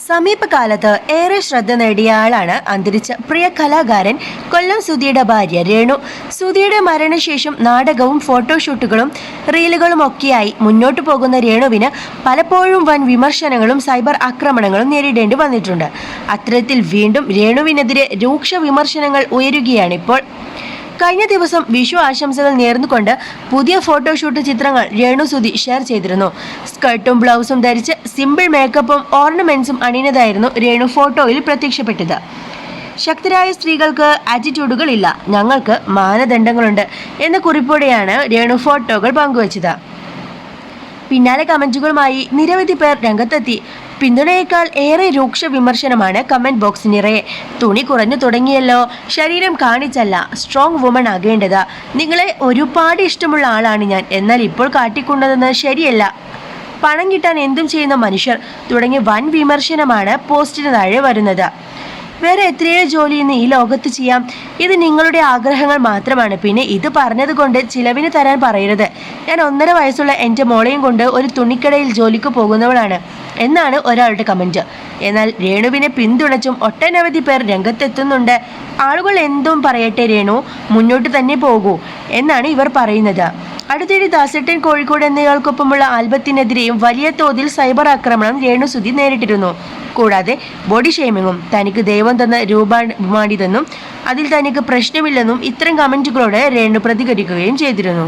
സമീപകാലത്ത് ഏറെ ശ്രദ്ധ നേടിയ ആളാണ് അന്തരിച്ച പ്രിയ കലാകാരൻ കൊല്ലം സുധിയുടെ ഭാര്യ രേണു. സുധിയുടെ മരണശേഷം നാടകവും ഫോട്ടോഷൂട്ടുകളും റീലുകളും ഒക്കെയായി മുന്നോട്ടു പോകുന്ന രേണുവിന് പലപ്പോഴും വൻ വിമർശനങ്ങളും സൈബർ ആക്രമണങ്ങളും നേരിടേണ്ടി വന്നിട്ടുണ്ട്. അത്തരത്തിൽ വീണ്ടും രേണുവിനെതിരെ രൂക്ഷ വിമർശനങ്ങൾ ഉയരുകയാണിപ്പോൾ. കഴിഞ്ഞ ദിവസം വിഷു ആശംസകൾ നേർന്നുകൊണ്ട് പുതിയ ഫോട്ടോഷൂട്ട് ചിത്രങ്ങൾ രേണു സുധി ഷെയർ ചെയ്തിരുന്നു. സ്കർട്ടും ബ്ലൗസും ധരിച്ച് സിമ്പിൾ മേക്കപ്പും ഓർണമെന്റ്സും അണിഞ്ഞതായിരുന്നു രേണു ഫോട്ടോയിൽ പ്രത്യക്ഷപ്പെട്ടത്. ശക്തരായ സ്ത്രീകൾക്ക് ആറ്റിറ്റ്യൂഡുകളില്ല, ഞങ്ങൾക്ക് മാനദണ്ഡങ്ങളുണ്ട് എന്ന കുറിപ്പോടെയാണ് രേണു ഫോട്ടോകൾ പങ്കുവച്ചത്. പിന്നാലെ കമന്റുകളുമായി നിരവധി പേർ രംഗത്തെത്തി. പിന്തുണയേക്കാൾ ഏറെ രൂക്ഷ വിമർശനമാണ് കമന്റ് ബോക്സ് നിറയെ. തുണി കുറഞ്ഞു തുടങ്ങിയല്ലോ, ശരീരം കാണിച്ചല്ല സ്ട്രോങ് വുമൺ ആകേണ്ടത്, നിങ്ങളെ ഒരുപാട് ഇഷ്ടമുള്ള ആളാണ് ഞാൻ, എന്നാൽ ഇപ്പോൾ കാട്ടിക്കൊണ്ടതെന്ന് ശരിയല്ല, പണം കിട്ടാൻ എന്തും ചെയ്യുന്ന മനുഷ്യർ തുടങ്ങിയ വൻ വിമർശനമാണ് പോസ്റ്റിന് താഴെ വരുന്നത്. വേറെ എത്രയോ ജോലി ഇന്ന് ഈ ലോകത്ത് ചെയ്യാം, ഇത് നിങ്ങളുടെ ആഗ്രഹങ്ങൾ മാത്രമാണ്, പിന്നെ ഇത് പറഞ്ഞത് കൊണ്ട് ചിലവിന് തരാൻ പറയരുത്, ഞാൻ 1.5 വയസ്സുള്ള എൻ്റെ മോളെയും കൊണ്ട് ഒരു തുണിക്കടയിൽ ജോലിക്ക് പോകുന്നവളാണ് എന്നാണ് ഒരാളുടെ കമന്റ്. എന്നാൽ രേണുവിനെ പിന്തുണച്ചും ഒട്ടനവധി പേർ രംഗത്തെത്തുന്നുണ്ട്. ആളുകൾ എന്തും പറയട്ടെ, രേണു മുന്നോട്ട് തന്നെ പോകൂ എന്നാണ് ഇവർ പറയുന്നത്. അടുത്തിടെ ദാസേട്ടൻ കോഴിക്കോട് എന്നയാൾക്കൊപ്പമുള്ള ആൽബത്തിനെതിരെയും വലിയ തോതിൽ സൈബർ ആക്രമണം രേണു സുധി നേരിട്ടിരുന്നു. കൂടാതെ ബോഡി ഷെയ്മിങ്ങും തനിക്ക് ദൈവം തന്ന രൂപമാണിതെന്നും അതിൽ തനിക്ക് പ്രശ്നമില്ലെന്നും ഇത്തരം കമന്റുകളോട് രേണു പ്രതികരിക്കുകയും ചെയ്തിരുന്നു.